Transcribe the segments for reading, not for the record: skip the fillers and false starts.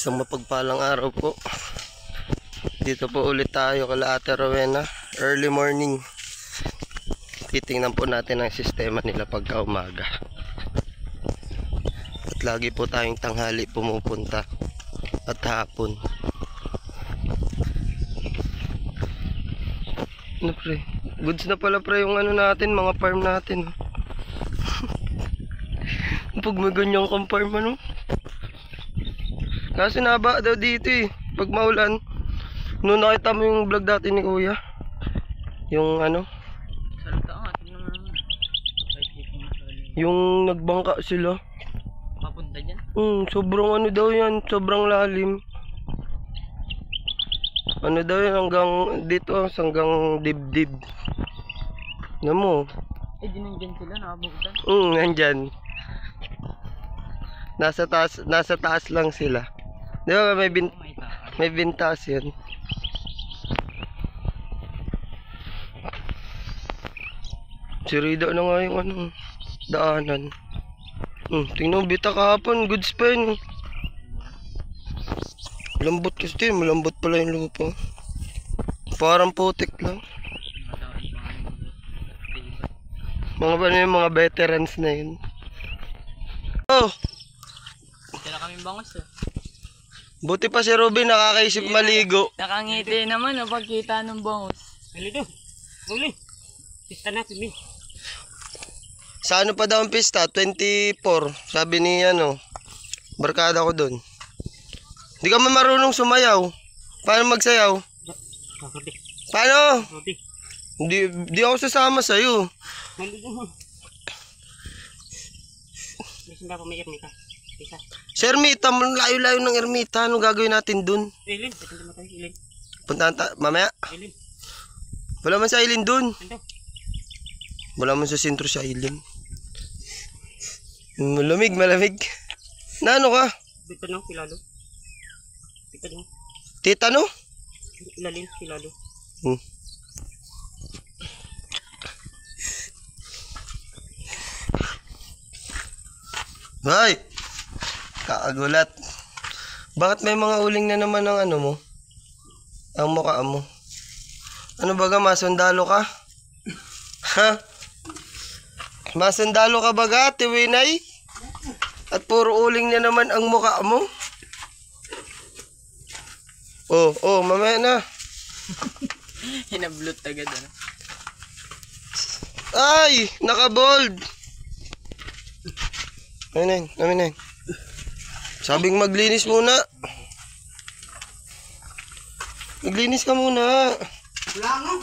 Isang mapagpalang araw po. Dito po ulit tayo kala Ate Rowena. Early morning. Titingnan po natin ang sistema nila pagka umaga. At lagi po tayong tanghali pumupunta. At hapon. Ano pre? Goods na pala pre yung ano natin, mga farm natin. Pag may ganyang kang farm ano. Kasi naba daw dito eh. Pag maulan. Noon nakita mo yung vlog dati ni Kuya. Yung ano. Yung nagbangka sila. Papunta dyan? Sobrang ano daw yan. Sobrang lalim. Ano daw yan hanggang dito. Hanggang dibdib. Ano mo? Eh di nandyan sila nakabutan? Nandyan. Nasa taas lang sila. Di ba may bintas yan. Sirida na nga yung ano, daanan. Tingnan mo bita kahapon, goods pa yun. Malambot kasi, malambot pala yung lupa. Parang putik lang. Mga ba na yung mga veterans na yun. Oh! Tira kaming bangos eh. Buti pa si Ruben nakakaisip maligo. Nakangiti naman o pagkita ng bangos. Halito, uli. Pista natin, Min. Sa ano pa daw ang pista? 24. Sabi ni ano, barkada ko doon. Hindi ka marunong sumayaw. Paano magsayaw? Paano? Hindi ako sasama sa'yo. Ba may ermita? Isa. Sa ermita, layo-layo ng ermita. Anong gagawin natin dun? Ilin, pwede naman tayo ilin. Puntahan mamaya? Ilin. Wala man sa ilin dun. Ano? Wala man sa sentro sa ilin. Malamig, malamig. Na ano ka? Dito no, pilalo. Dito no. Tita no? Ilalim, pilalo. Hoy! Kakagulat. Bakit may mga uling na naman ang ano mo? Ang mukha mo? Ano baga, masundalo ka? Ha? Masundalo ka baga, Tiwinay? At puro uling na naman ang mukha mo? Mamaya na. Hinablot agad ano. Ay! Nakabold! Namin. Sabing maglinis muna. Maglinis ka muna. Wala nga.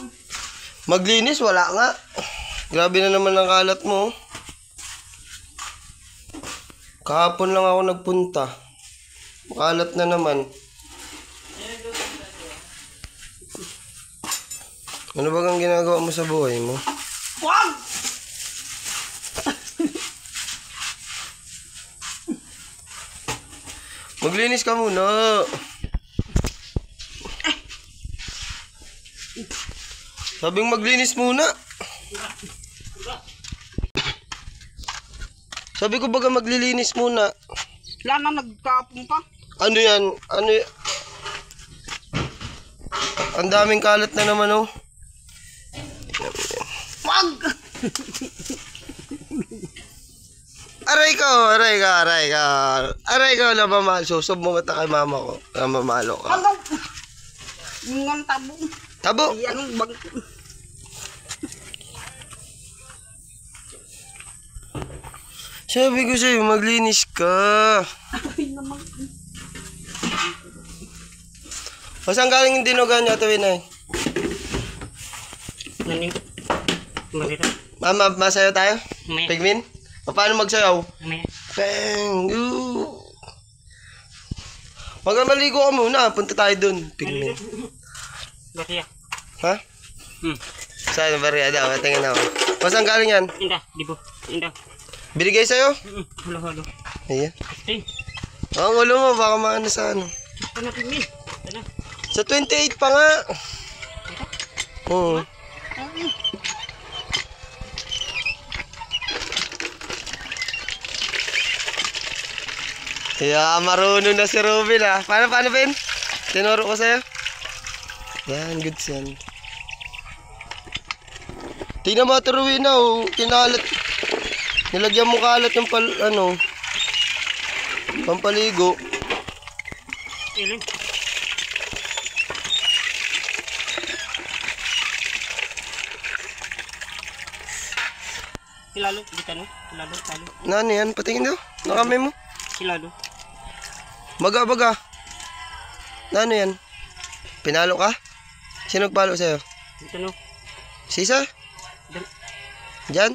Maglinis, wala nga. Grabe na naman ang kalat mo. Kahapon lang ako nagpunta. Makalat na naman. Ano ba ang ginagawa mo sa buhay mo? Wag! Maglinis ka muna. Sabing maglinis muna. Sabi ko baga maglilinis muna. Wala na, nagkapong pa. Ano yan? Ang daming kalat na naman oh. Wag! Aray ka na mamahal. Susob mo mata kay mama ko. Mamalo ka. Hanggang! Yung tabo. Tabo! Yan, bag. Sabi ko sa'yo, maglinis ka. Ay naman. O saan galing yung dinugan niya, Tuwinay? Nani? Marito. Mama, masayaw tayo? Mamaya. Pigmin? Paano magsayaw? Mamaya. Peng! Maligo ka muna. Punta tayo dun. Pigmin. Bariya. Ha? Saan yung bariyada? Tingnan ako. O saan galing yan? Indah, dibo. Indah. Binigay sa'yo? Halo. Ayan. Hey. Ang ulo mo, baka maano sa ano. Ito na, Pigmin. Ito na. Sa 28 pa nga. Oo. Yeah, marunong na si Ruben ah. Paano Ben? Tinuro ko sa'yo. Yan, good yan. Tingnan mo ito Ruben na oh. Kinalat. Nilagyan mo kalat yung pampaligo. Ilim. Silalo, di tanong. Silalo. Nani yan? Patingin daw. Nakamay mo. Silalo. Baga. Nano yan? Pinalo ka? Sino nagpalo sa'yo? Di tanong. Sisa? Dan. Diyan?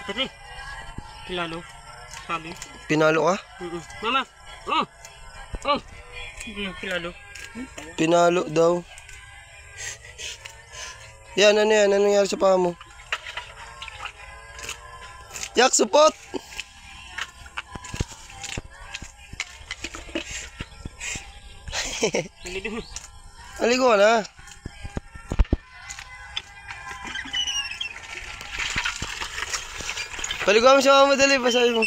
Tati. Silalo. Sabi. Pinalo ka? Mama. Oh. Silalo. Pinalo daw. Yan, ano yan? Anong nangyari sa paa mo? Yak, supot! Aligo ka na. Paliguan mo siya mga madali. Basahin mo.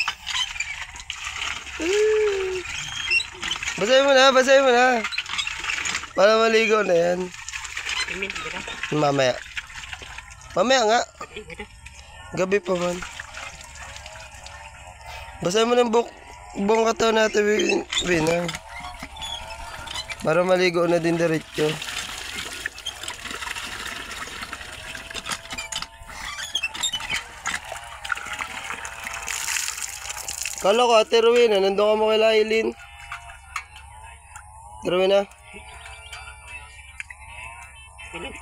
Basahin mo na. Para maligo na yan. Imin, kita. Mamaya nga. Kita. Gabi pa man. Basahin mo ng buong katawan natin, Wina. Para maligo na din diretso. Kala ko, Ate Rowena, nandun ka mo kay Lailin. Ate Rowena? Ilim.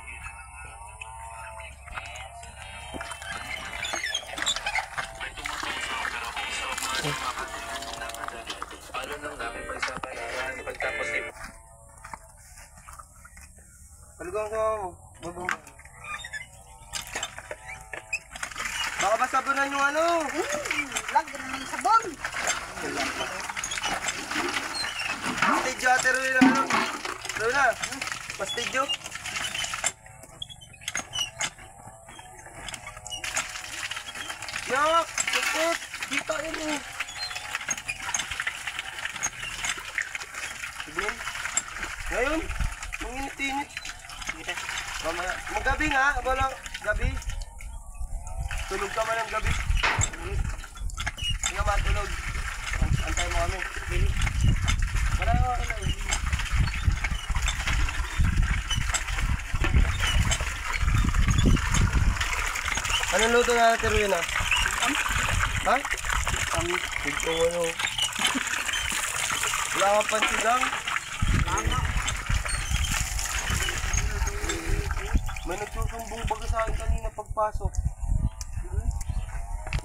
Paliguan ko mo. Babang. Baka masabunan yung ano. Lag na ng sabon. Pastidyo, Ate Rowena. Rowena, pastidyo. Yak! Supot! Kita yun. Sige. Ngayon, manginit-init. Kita. Mamaya. Magabi nga, walang gabi. Tulog ka man ng gabi. Hindi nga matulog. Antay mo kami. Wala nga wala. Anong luto na natin rin ah? Ha? Ito ano. Wala ka pansigang? May nagsusumbong baga sa akin kanina pagpasok.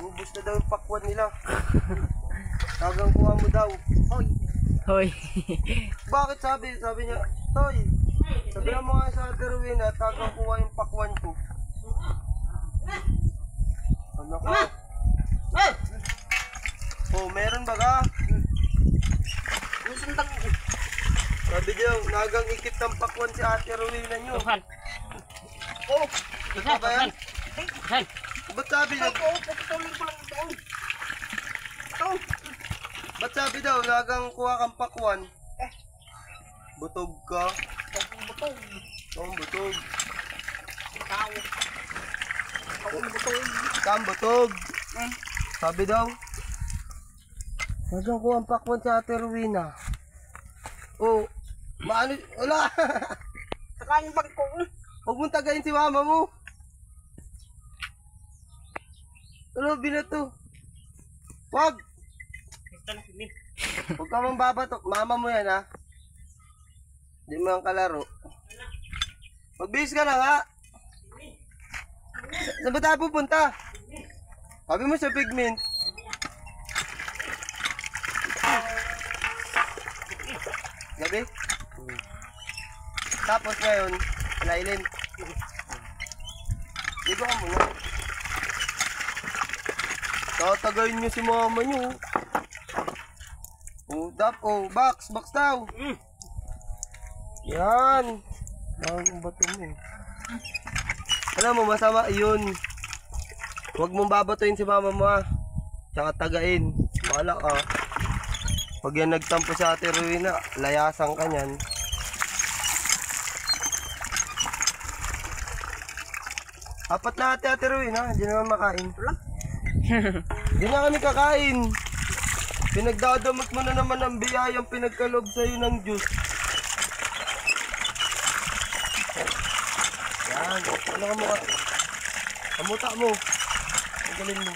Ubus na daw yung pakwan nila. Tagang kuha mo daw. Hoy. Bakit sabi niya, Toy, sabihan mo nga sa Ate Rowena, tagang kuha yung pakwan ko. Ano ka? Oh, meron baga? Sabi niya, nagang ikip ng pakwan si Ate Rowena nyo. Tuhan. Oh, Tuhan. ba yan? Tuhan. Ba't sabi niya? Pagkatulog ko lang ito. Ba't sabi daw, nagang kuha kang pakwan? Butog ka? Butog. Ang butog. Ikaw. Ikaw ang butog. Kang butog. Sabi daw, nagang kuha ang pakwan si Ate Rowena. Oh, maano, wala. Saka yung bag ko. Huwag mong tagayin si mama mo. Ano, binato? Wag! Kita na, Imin. Huwag ka mong babatok. Mama mo yan, ha? Hindi mo yung kalaro. Magbihis ka na, ha? Saan ba tayo pupunta? Sabi mo sa pigment. Gabi? Tapos ngayon, Lailin. Dito ka muna. Tatagayin niyo si mama niyo. Oh, box daw. Yan. Ang bato mo. Alam mo, masama yun. Huwag mong babatuin si mama mo, ha. Tsaka tagain. Bahala ka. Pag yan nagtampo sa Ate Rowena, layasan ka niyan. Apat na Ate Rowena, hindi naman makain. Hindi na kami kakain. Pinagdadamot mo na naman ang biyayang pinagkalob sa'yo ng Diyos. Yan, ano ka mukha? Kamuta mo. Ang galing mo.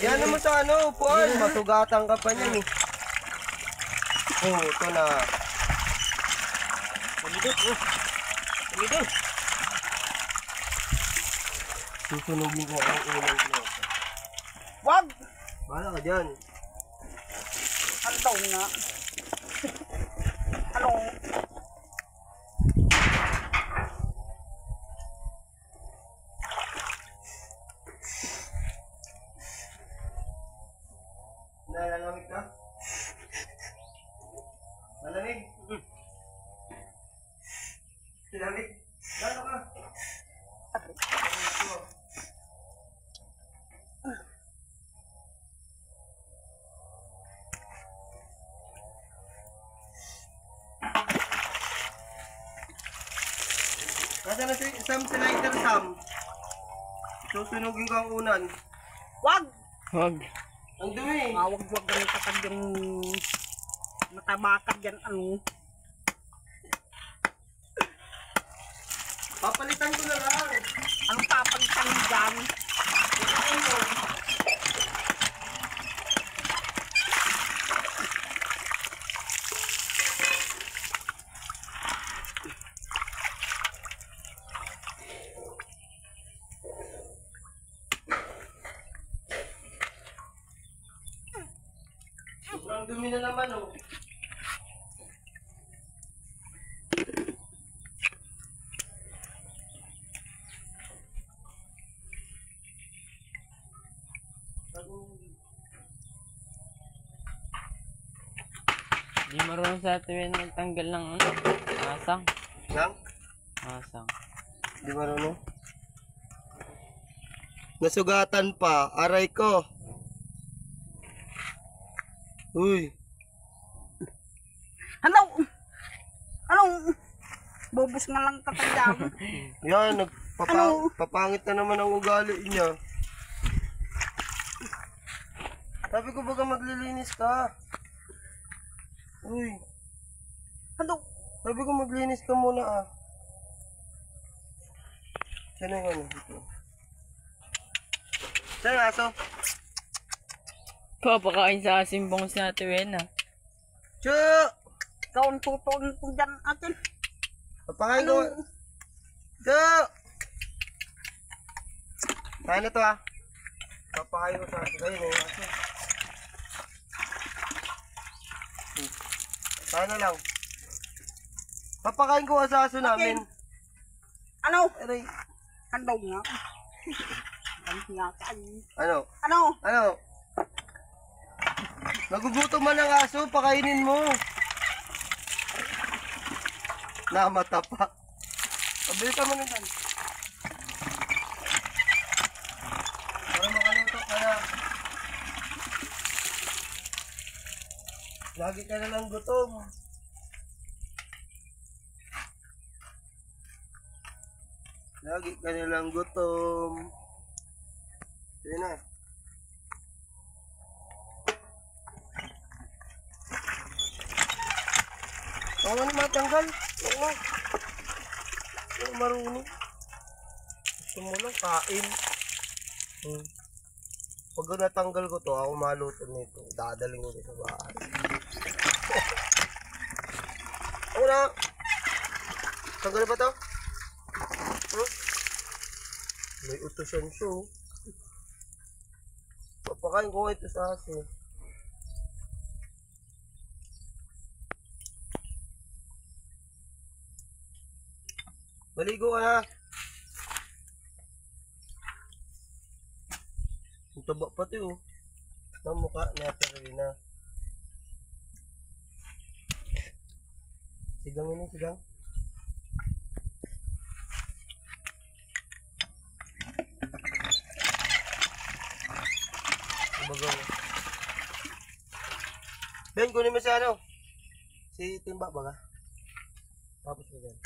Yan naman sa ano, upuan. Masugatan ka pa niyan eh. Oh, ito na. Tumidot, oh. Tumidot. Susunugin ko ang ulang ko. Wag! Bahala ka dyan. Ano daw nga? Ano? Nalalamig ka? Malamig? Malamig? Gano'n ka? Nasaan na si Sam, si Lighter Sam? Susunugin ko ang unan. Wag! Wag. Ang dumi. Wag ganun kapag yung matabakad yan ano. Papalitan ko na lang. Anong papagtan dyan? Sobrang dumi na naman oh. Di marunong sa tuwin magtanggal ng ano. Asang. Lang? Asang. Di marunong. Nasugatan pa. Aray ko. Uy. Ano? Anong? Bubus nga lang tatanda mo. Yan, Ano? papangit na naman ang ugali niya. Sabi ko baga maglilinis ka. Uy. Ano? Sabi ko maglinis ka muna ah. Saan yung ano? Saan yung aso? Papakain sa asim bangos na tuwin ah. Chu! Ikaw ang tutuin ko dyan atin. Papakain ko. Chu! Kaya na to ah. Papakain ko sa aso. Ayun yung aso. Kaya na lang. Papakain ko sa aso namin. Ano? Aray. Ano nga? Ano nga kayo? Ano? Ano? Ano? Nagugutom man ang aso, pakainin mo. Namata pa. Pabili ka mo naman. Para makaluto ka na. Lagi ka na lang gutom. Lagi ka na lang gutom. Sige na. Ano na matanggal? Oo. Ano marunong? Gusto mo lang kain. Pag natanggal ko to, ako maluto nito. Dadaling ko sa bahay. Ako na. Tanggal ba to? May utusan siya. Papakain ko ito sa aso. Maligo ka na. Ang taba pati oh. Ang mukha niya na. Sigang ini, sigang. Bago. Ben, kunin mo si ano? Si Timba ba ka? Tapos mo dyan.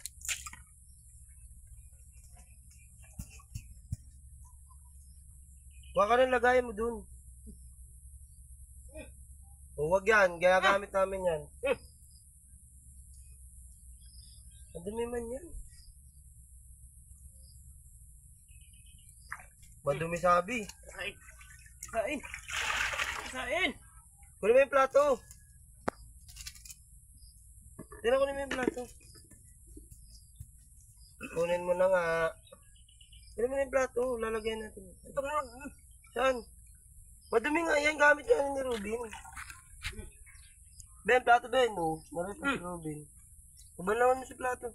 Huwag ka nang lagayan mo dun. O wag yan, ginagamit namin yan. Ang dumi man yan. Madumi sabi. Kain. Kain. Kain. Kunin mo yung plato. Kunin mo yung plato. Kunin mo na nga. Kunin mo na yung plato. Lalagyan natin. Ito na lang. Saan? Madumi nga yan. Gamit yan ni Robin. Ben, plato Ben. Oh. Narit na si Robin. Kubalawan mo si plato.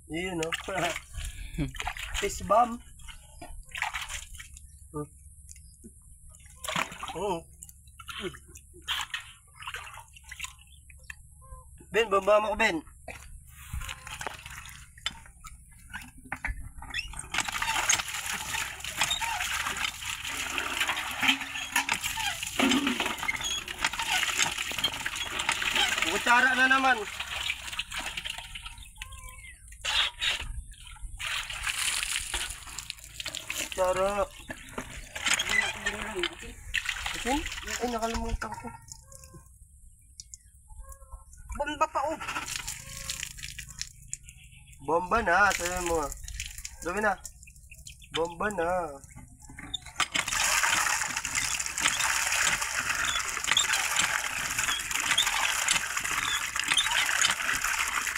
Yun, no? Fish bomb. Ben, bamba mo ko, Ben. Kutsara na naman. Kutsara. Asin? Ay, nakalimutan ko. Bomba pa oh. Bomba na, sabi mo. Sabi na. Bomba na.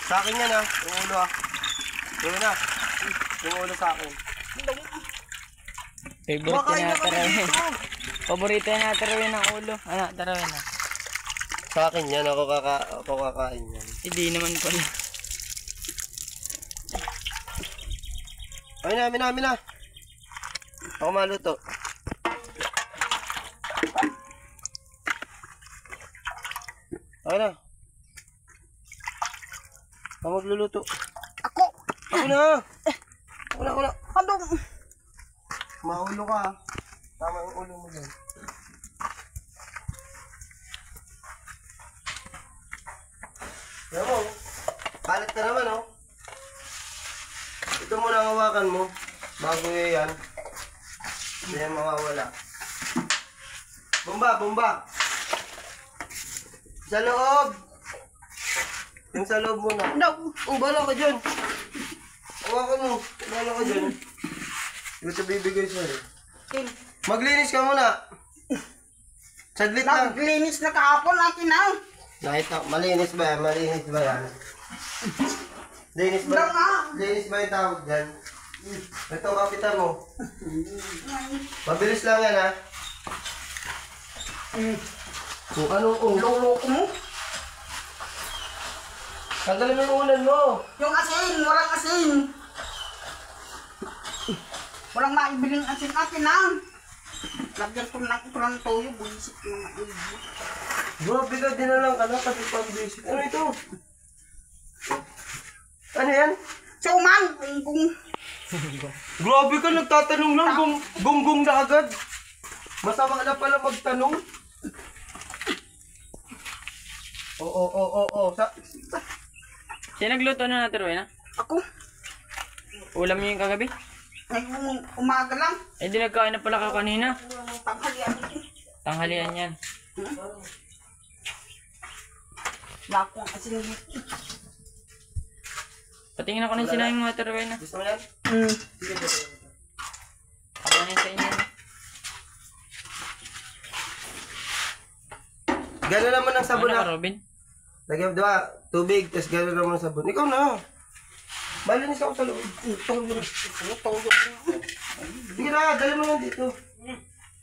Sa akin yan ah, yung ulo ah. Sabi na. Yung ulo sa akin. Favorite Baka niya na na kami tarawin. dito. Paborito niya na tarawin ng ulo. Ano, tarawin na. Sa akin yan, ako kakain yan. Hindi naman pala. Ay na, amin na. Ako maluto. Okay na. Ako magluluto. Ako. Ako na. Ako na. Ano? Maulo ka ah. Tama yung ulo mo dyan. Yan mo. Kalat ka naman oh. Ito muna ang hawakan mo. Bago yan. Hindi yan mawawala. Bomba. Sa loob. Yung sa loob muna. No. Oh, bala ka dyan. Hawakan mo. Bala ka dyan. Hindi ko ito bibigay sa'yo. Maglinis ka muna. Saglit lang. Naglinis na kahapon akin na. Nakita, malinis ba yan? Malinis ba yan? Linis ba? Dama. Linis ba yung tawag dyan? Ito ang kapitan mo. Mabilis lang yan ha. Kung anong Luloko mo. tanggalin mo yung ulan mo. Yung asin. Walang asin. Walang maibiling asin akin na. Lagyan ko ng toyo. Bulisit ko na maigi. Grabe ka, dinalang ka na kasi pang-basic. Ano ito? Ano yan? Suman. Kung Grabe ka, nagtatanong lang kung gunggong na agad. Masama na pala magtanong. Oo. Siya nagluto na tarawin na? ako. Ulam niyo yung kagabi? Ngayong umaga lang. Eh di nagkain na pala ka kanina. Tanghalian. Tanghalian yan. Wala akong asin dito. Patingin ako ng sinayang mga tarawin na. Gusto mo yan? Sige. Kamanin sa inyo. Gano'n naman ang sabon Ano na. ka, Robin? Lagyan mo, diba? Tubig, tapos gano'n naman ang sabon. Ikaw na. Malinis ako sa loob. Toyo. Sige na, dali mo lang dito.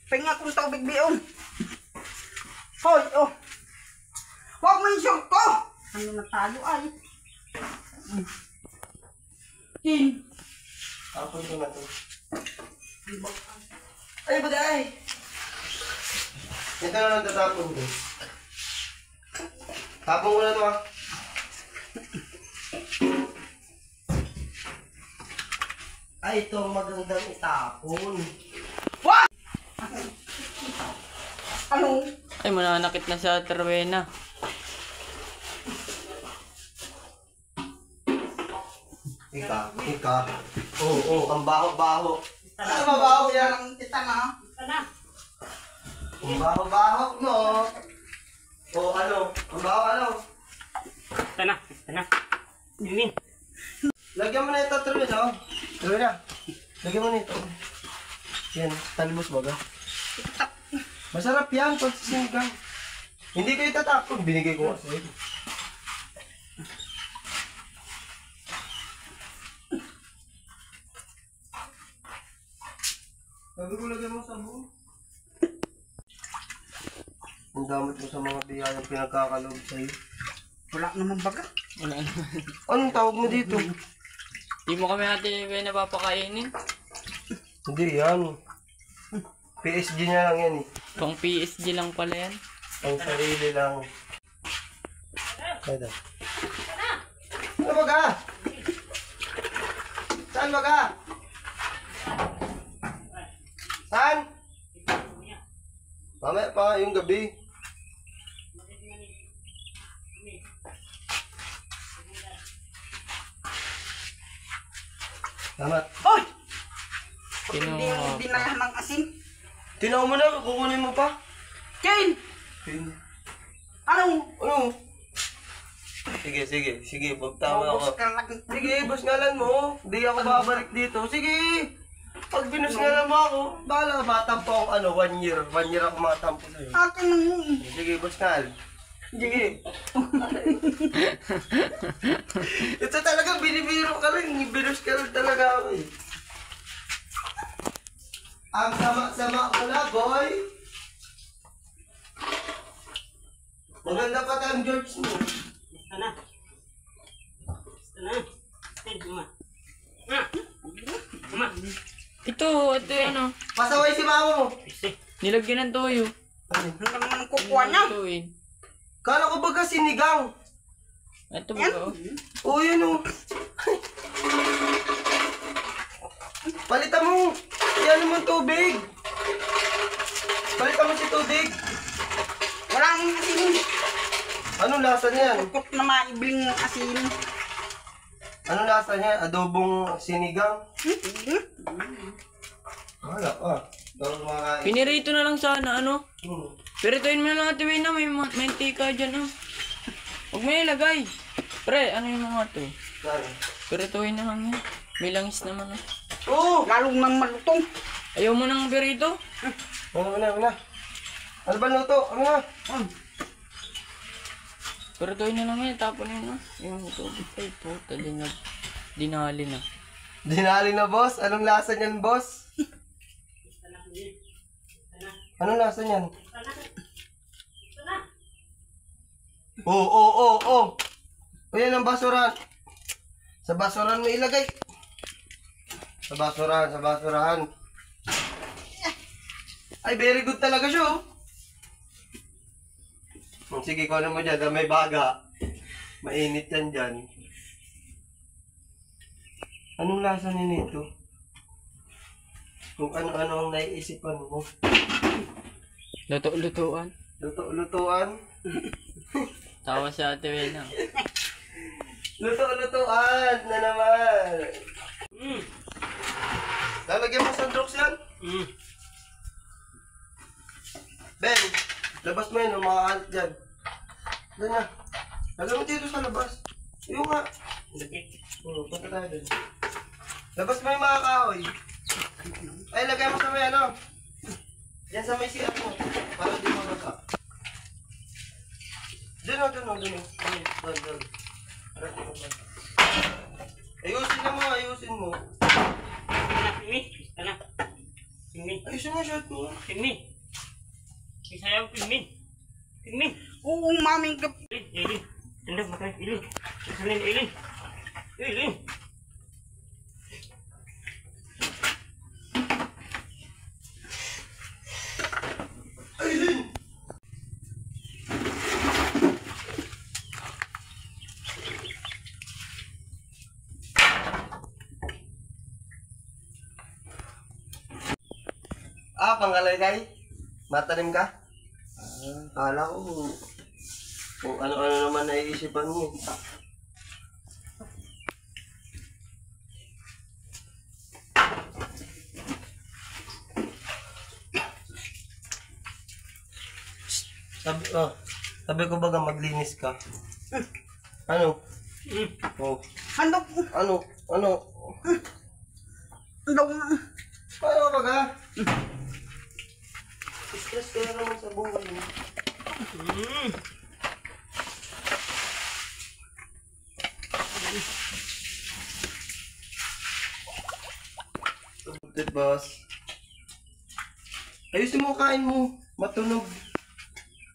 Pahinga kong tubig biyon. Hoy, oh. Huwag mo yung short ko. Ano na tayo ay? Tin. Tapon ko na to. Ay, baday! Ito na lang tatapon ko. Tapon ko na to ah. Ay, ito ang magandang itapon. What? Ano? Ay, mananakit na sa terwena. Ika. Oo, ang baho-baho. Ano mabaho yan? Ang kita na. Ang baho-baho mo. O ano? Ang baho ano? Ito na. Yun. Lagyan mo na ito, Trudy, no? Trudy na. Lagyan mo na ito. Yan, talbos baga. Masarap yan, pag sinigang. Hindi kayo tatakon, binigay ko nga sa'yo. Sabi ko lagyan mo sa buo. Ang damot mo sa mga biyayang pinagkakaloob sa'yo. Wala naman baga. Wala naman. Anong tawag mo dito? Di mo kami ate Wena papakainin. Hindi yan. PSG na lang yan eh. Pang PSG lang pala yan. Ang sarili lang. Kada. Ano baga? Saan baga? Saan? Mamaya pa yung gabi. Salamat. Hoy! Sino Hindi mo dinayahan ng asin. Tinaw mo na, kukunin mo pa. Jane! Ano? Ano? Sige, tama Ubus ako. ka lang. Sige, busngalan mo. Hindi ako babalik dito. Sige! Pag binusngalan mo ako, bahala, matampo ako 1 year. 1 year ako matampo sa'yo. Akin na yun. Sige, busngal. Sige. Ito talaga, binibiro ka lang. Binus ka lang talaga ako eh. Ang sama-sama ko na, boy. Maganda pa tayong George mo. Ito na. Mama. Ito, ito ano. Pasaway si mama mo. Nilagyan ng toyo. Hanggang naman kukuha niya. Ito eh. Kala ko baga sinigang. Ito ba oh? Oo, yun o. Palitan mo. Yan naman tubig. Palitan mo si tubig. Wala ang asin. Anong lasa niyan? Kukot na maibiling ng asin. Anong lasa niya? Adobong sinigang? Wala pa. Ito mga... Pinirito na lang sana ano. Hmm. Pirituin mo na lang ate Wena. May mantika dyan oh. Huwag mo ilagay. Pre, ano yung mga to? Yan. Pirituin na lang yan. May langis naman oh. Oo! Lalong nang malutong. Ayaw mo ng pirito? Ano? Ano ba luto? Ano na? Pirituin na lang yan. Tapon yun oh. Yung tubig. Ay puta. Dinali na. Dinali na, boss. Anong lasa niyan, boss? Anong lasa niyan? Oo. O yan ang basuran. Sa basuran mo ilagay. Sa basurahan. Ay, very good talaga siya, oh. Sige, kung ano mo dyan, may baga. Mainit yan dyan. Anong lasa nito? Kung ano-ano ang naiisipan mo. Luto-lutuan. Luto-lutuan. Tawa si ate Wena. Luto-lutuan na naman. Lalagyan mo sa drox yan? Ben, labas mo yun, makakalit dyan. Doon na. Lagyan mo dito sa labas. Yung nga. Punta tayo dun. Labas mo yung mga kahoy. Ay, lagay mo sa may ano. Yan sa may siyat mo. Para di mabaga. Doon. Ayusin mo. Ayusin mo shot mo. Pingmin. Oo, maming gap. Ilin. Tanda makan ilin. Ilin. Pangalaykay? Matanim ka? Kala ko kung ano-ano naman naiisipan mo. Sabi ko baga maglinis ka. Ano? Oh. Ano? Ano? Ano? Ano? Paano baga? Stress ka na naman sa buhay mo. Good boss. Ayusin mo kain mo. Matunog.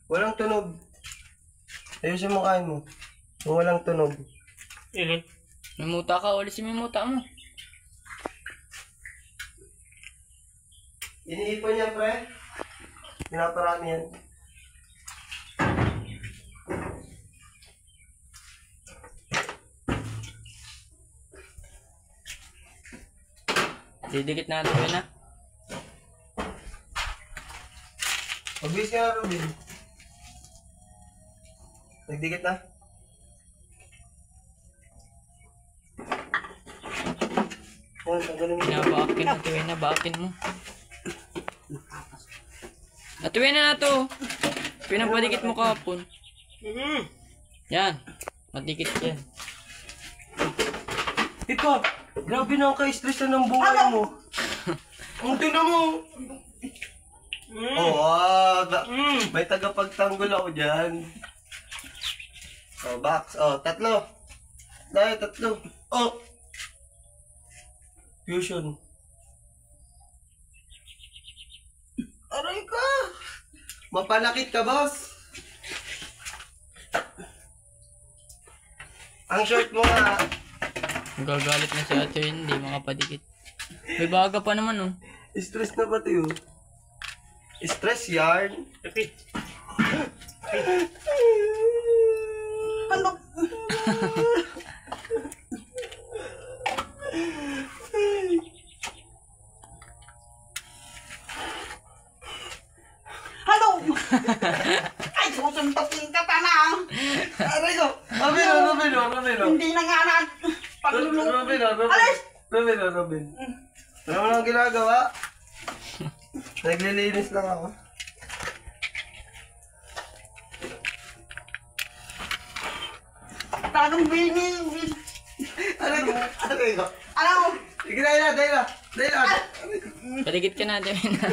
Walang tunog. Ayusin mo kain mo. Kung walang tunog. Ilin. May muta ka, ulisin mo yung muta mo. Iniipon niya, pre. Pinaparami yan. Didikit natin yun na. Magbis ka na, Robin. Nagdikit na. Yan, tanggalin mo. Pinabakin na, tuwin na, bakin mo. Natuwin na na to. Pinapadikit mo kahapon. Yan. Madikit yan. Ikaw, grabe na ang ka-stress na ng buhay mo. Ang tingnan mo. May tagapagtanggol ako dyan. Box. Tatlo. Dahil, tatlo. Fusion. Aray ka! Mapanakit ka, boss. Ang short mo nga. Gagalit na si ate yun, hindi makapadikit. May baga pa naman oh. Stress na ba tayo? Stress yarn? Tapi. Ano? Ano? Ay, susuntokin ka pa na. Aray ko! Robin. Hindi na nga na. Paglulong. Alis! Robin. Ano mo nang ginagawa? Naglilinis lang ako. Talagang bini. Aray ko! Ano? Sige, dahil na. Padikit ka na, tuwin na.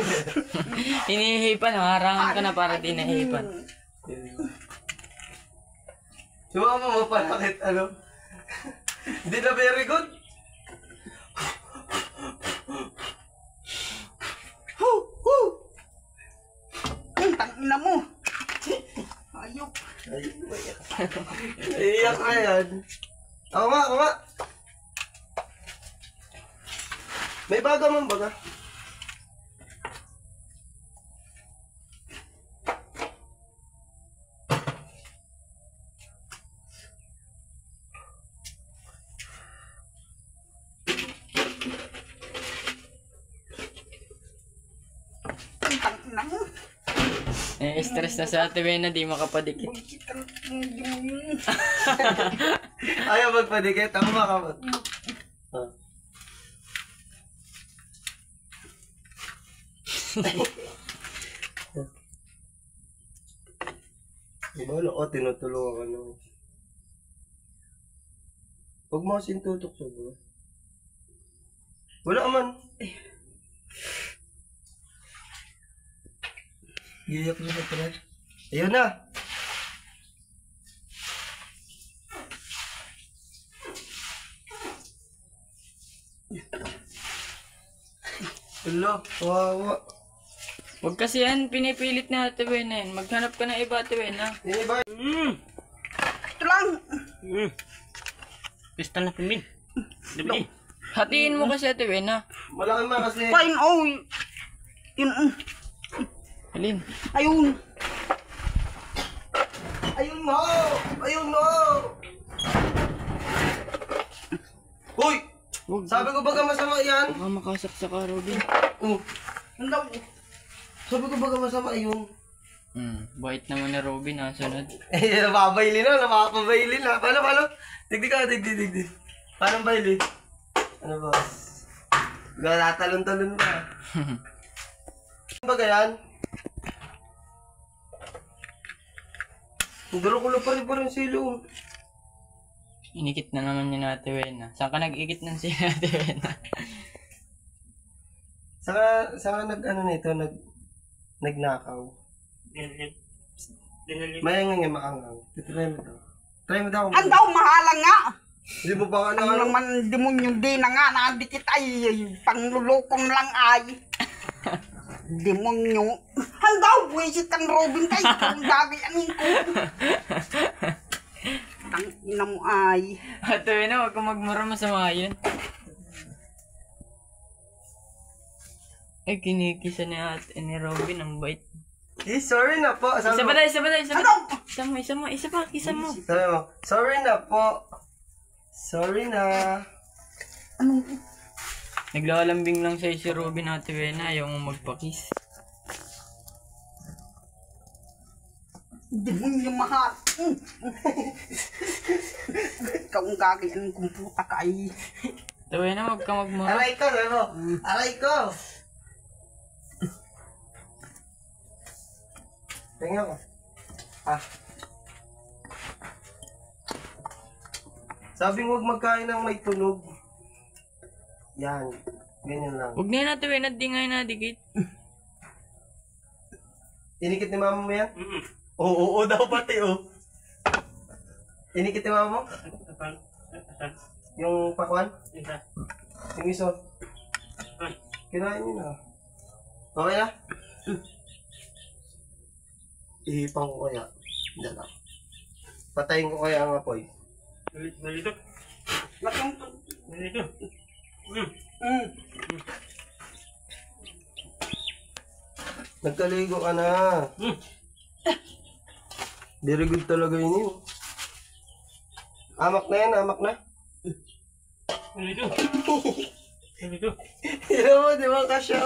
Hinihipan, harangan ka na para di nahipan. Suwa mo mapanakit, ano? Hindi na very good. Ang tangina mo. Ayok. Iiyak na yan. Ako nga. May baga man baga. Ang tangina mo. Stress na sa ate Wena, di makapadikit. Ayaw magpadikit. Ako makamot. Diba, tinutulungan ka na. Huwag mo kasing tutok sa bro. Wala ka man. Giyak na sa pala. Ayun na. Hello, kawawa. Huwag kasi yan, pinipilit na ate Wena yan. Maghanap ka ng iba ate Wena. Hindi ba? Ito lang. Pista na pimin. Dabi. Hatiin mo kasi ate Wena. Malaki man kasi. Fine, Yun. Alin? Ayun. Ayun mo! Uy! Huwag. Sabi ko baga masama yan. Baka makasaksak ka, Robin. Oh. Ano? Sabi ko baga masama yun. Bait naman ni Robin ha, sunod. Eh, napabaili na, napakapabaili na. Paano? Digdig ka, digdig. Paano baili? Ano ba? Natatalon-talon ba? Ano ba yan? Duro-kulo pa rin silo. Inikit na naman ni Ate Wena. Saan ka nag-ikit ng si Ate Wena? Saka nito, nagnakaw. Dinali. Mayang nga maangaw. Try mo daw. Try mo daw. Ang daw mahalang nga. Hindi mo ba Ang naman demonyo di na nga nakadikit ay panglulukong lang ay. Demonyo. Ang daw buwisit kang Robin kay kung gagayanin ko. Tang ina mo ay. Ate Wena, huwag kang magmura, masama yun. Ay, kinikisa ni Robin, ang bait. Sorry na po. Isa pa. Ano? Isa mo. Sabi mo, sorry na po. Sorry na. Ano? Naglalambing lang sa'yo si Robin, Ate Wena, ayaw mo magpakis. Demonyo mahal. Ikaw ang gagayanin kong puta ka ay. Ate Wena, huwag kang magmura. Aray ko, sabi mo. Aray ko. Tingnan ko. Sabi mo huwag magkain ng may tunog. Yan. Ganyan lang. Huwag na yun, Ate Wena, di nga yun nadikit. Inikit ni mama mo yan? Oo daw pati Inikit ni mama mo? Yung pakwan? Yung iso? Kinain niyo na. Okay na? Ihipang ko kaya. Hindi na. Patayin ko kaya ang apoy. Malito. Malito. Nagkaligo ka na. Very good talaga yun. Amak na yan, amak na. Malito. Malito. Hindi mo, di ba kasya?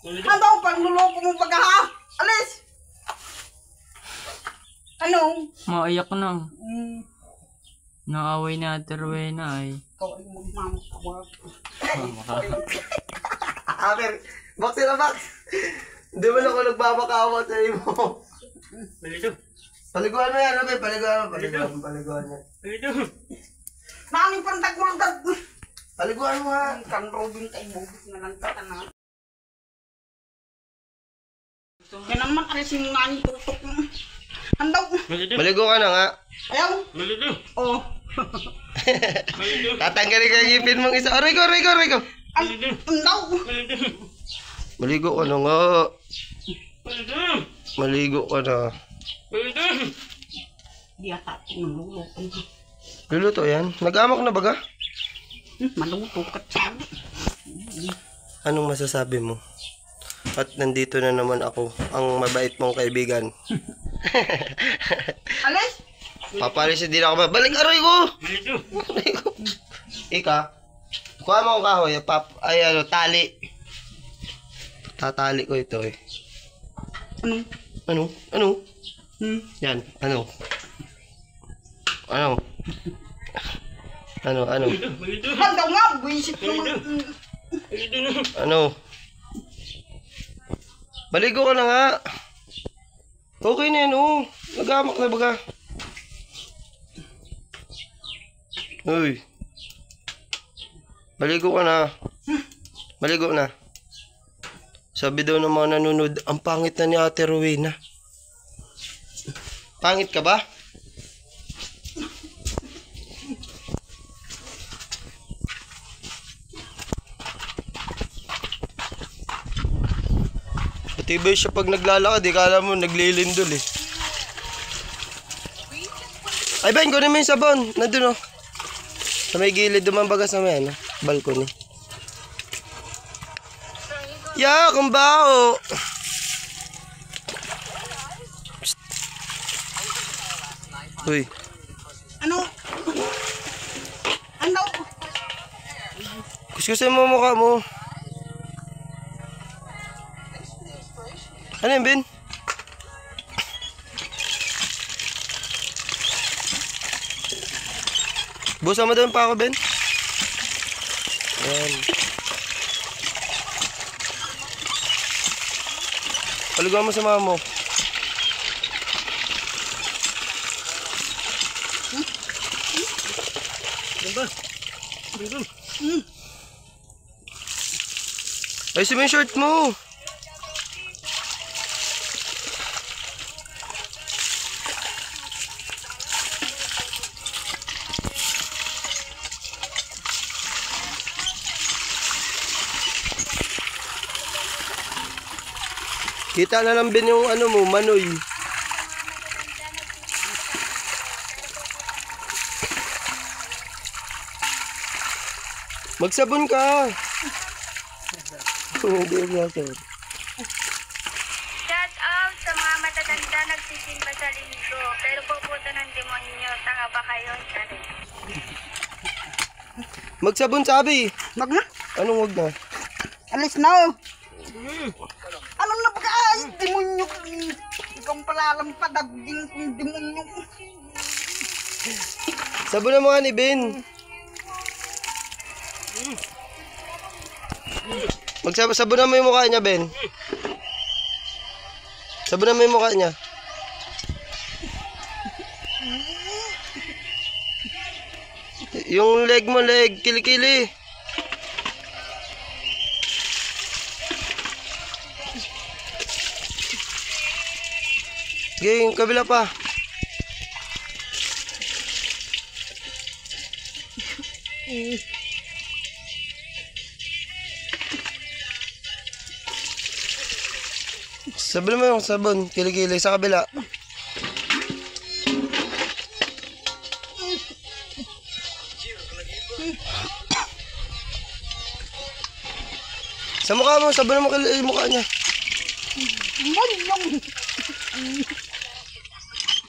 Ang daw pangluloko mo baga ha? Alis! Ano? Maiyak na. Naaway na Ate Rowena ay. Ikaw ay magmamakawag. Aker, box na box. Hindi mo na ako nagbabakawa sa mo. Malito. Paliguan mo yan, okay? Paliguan yan. Malito. Nanging pantaguldag. Paliguan mo ha. Kan Robin kay bubis na lang ka na. Yan naman kasi nga ni tutok mo. Ang daw. Malito. Maligo ka na nga. Ayaw. Malito. Oh. Malito. Tatanggalin ka yung ngipin mong isa. Aray ko. Ang daw. Malito. Maligo ka na nga. Malito. Maligo ka na. Malito. Di ata naluluto. Luluto yan. Nag-amak na baga? Maluto ka siya. Anong masasabi mo? At nandito na naman ako, ang mabait mong kaibigan. Alis? Papalis din ako. Balik aray ko! Malito. Aray ko. Ika, kuha mo ang kahoy. Tali. Tatali ko ito eh. Ano? Ano? Yan, ano? Ano? Malito. Ang daw nga. Buisit naman. Malito. Ano? Baligo ka na nga. Okay na yan, Nag-amak na baga. Uy. Baligo ka na. Baligo na. Sabi daw ng mga nanonood, ang pangit na ni Ate Rowena. Pangit ka ba? Matibay siya pag naglalakad, kala mo naglilindol eh. Ay Ben, kunin mo yung sabon. Nandun sa may gilid dumabaga sa may balcony. Ya, kung bao. Uy. Ano? Ano? Kuskusin mo mukha mo. Ano yun, Ben? Busa mo doon pa ako, Ben. Ayan. Palugaw mo sa mama mo. Ayusin mo yung short mo. Kita na lang Ben yung ano mo, manoy. Magsabon ka. Hindi na sir. Shout out sa mga matatanda nagsisimba sa linggo. Pero pupunta ng demonyo. Tanga ba kayo? Sorry. Magsabon sabi. Wag na. Anong wag na? Alis na oh. Anong napakaay? Demonyo. Ikaw palalampa. Daging kong demonyo. Sabon na mga ni Ben. Sabon mo yung mukha niya, Ben. Sabon mo yung mukha niya. Yung leg mo, kilikili. Sige, yung kabila pa. Sabon mo yung sabon, kilikili sa kabila. Sa mukha mo, sabon mo yung mukha niya.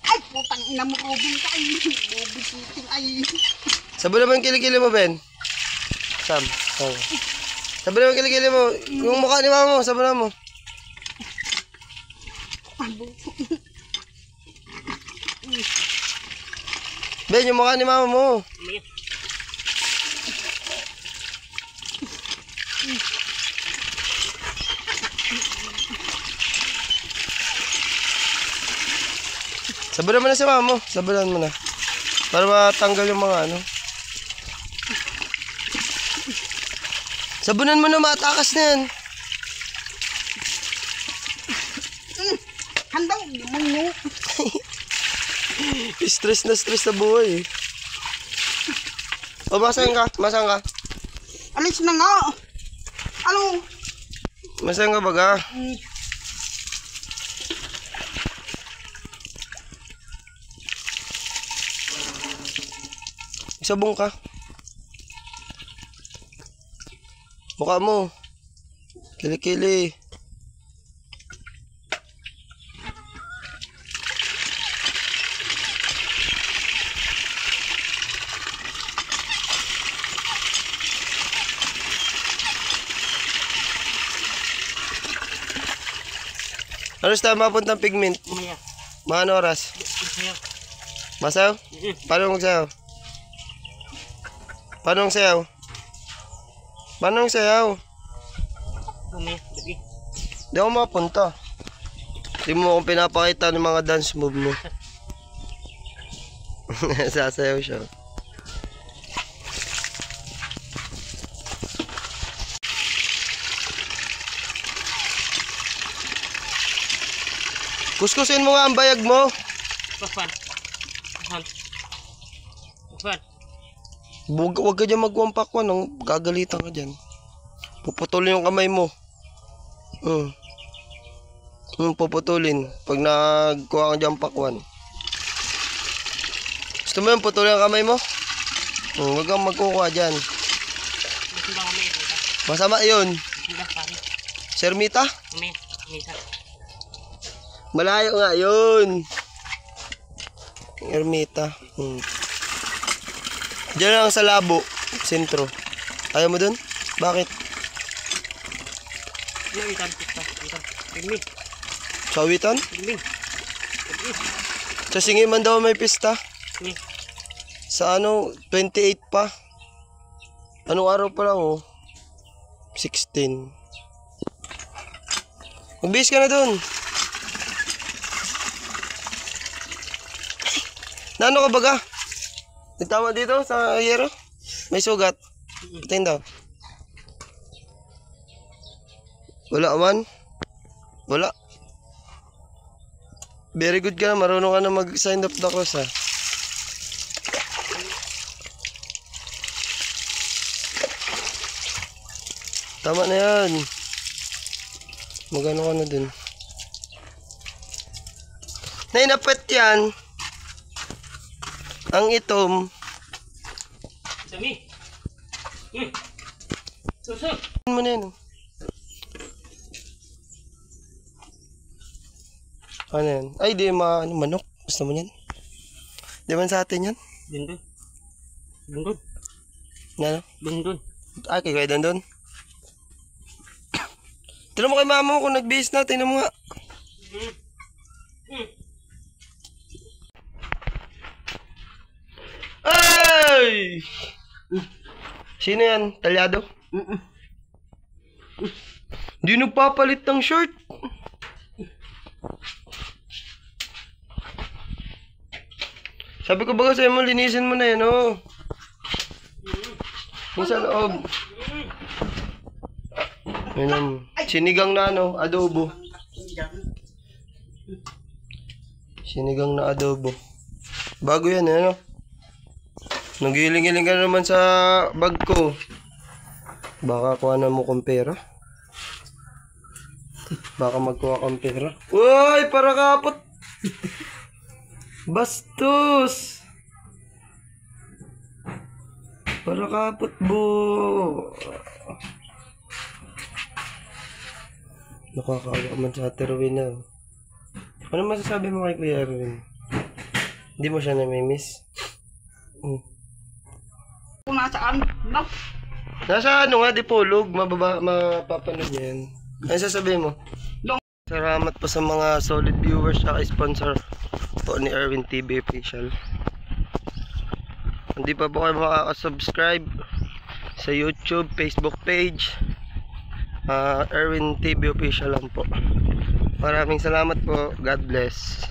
Ay, putang ina mo, Robin ka. Ay, bubisitin. Ay. Sabon mo yung kilikili mo, Ben. Sam. Sabon mo yung kilikili mo. Yung mukha ni mama mo, sabon mo. Ben, yung mukha ni mama mo. Sabunan mo na si mama mo. Sabunan mo na. Para matanggal yung mga ano. Sabunan mo na, matakas na yan. Handang demonyo. Stress na buhay eh. O, masang ka? Masang ka? Alis na nga. Ano? Masang ka baga? Sabong ka. Mukha mo. Kilikili. Ano sa mapuntang pigment? Mamaya. Mga ano oras? Masaya. Masayaw? Paano magsayaw? Paano ang sayaw? Paano ang sayaw? Mamaya. Lagi. Hindi ako mapunta. Hindi mo akong pinapakita ng mga dance move mo. Sasayaw siya. Kuskusin mo nga ang bayag mo. Pafan. Pafan. Pafan. Huwag ka dyan magwampak mo. Nang gagalitan ka dyan. Puputulin yung kamay mo. Puputulin. Pag nagkuha ka dyan pakwan. Gusto mo yung putulin ang kamay mo? Huwag kang magkukuha dyan. Masimba kami. Masama yun. Masimba pare. Sermita? Mamaya. Misa. Malayo nga yun. Ermita. Diyan lang sa labo. Sentro. Ayaw mo dun? Bakit? Yung itan. Itan. Pigmi. Sa awitan? Gabi. Sa Singiman daw may pista. Ni. Sa ano, 28 pa. Anong araw pa lang oh? 16. Magbihis ka na dun. Naano ka baga? Nagtama dito sa yero? May sugat. Patingin daw. Wala man? Wala. Very good ka na. Marunong ka na mag-sign of the cross ha. Tama na yan. Magano ka na dun. Nainapit yan. Ang itom. Sami. Susun. Ano mo na yan? Ano yan? Ay, di manok. Gusto mo yan? Di man sa atin yan? Dundun. Dundun. Ano? Dundun. Ay, kaya doon. Tignan mo kay mama mo kung nag-base na. Tignan mo nga. Ay! Sino yan? Talyado? Hindi nagpapalit ng shirt. Sabi ko baga sa'yo mo, linisin mo na yan, oh. Yung sa loob. Ayun, sinigang na ano, adobo. Sinigang na adobo. Bago yan, ano? Nagiling-giling ka na naman sa bag ko. Baka kuha na mo kong pera. Baka magkuha kang pera. Uy, para kapot. Bastos. Para kapot, bo. Nakakaawa man sa Ate Rowena. Ano masasabi mo kay Kuya Erwin? Hindi mo siya namimiss? Kung nasaan, no? Nasa ano nga, Dipolog. Mapapanood niya yan. Ano sasabihin mo? Salamat po sa mga solid viewers at sponsor po ni Erwin TV Official. Hindi pa po kayo makaka-subscribe sa YouTube, Facebook page, Erwin TV Official lang po. Maraming salamat po. God bless.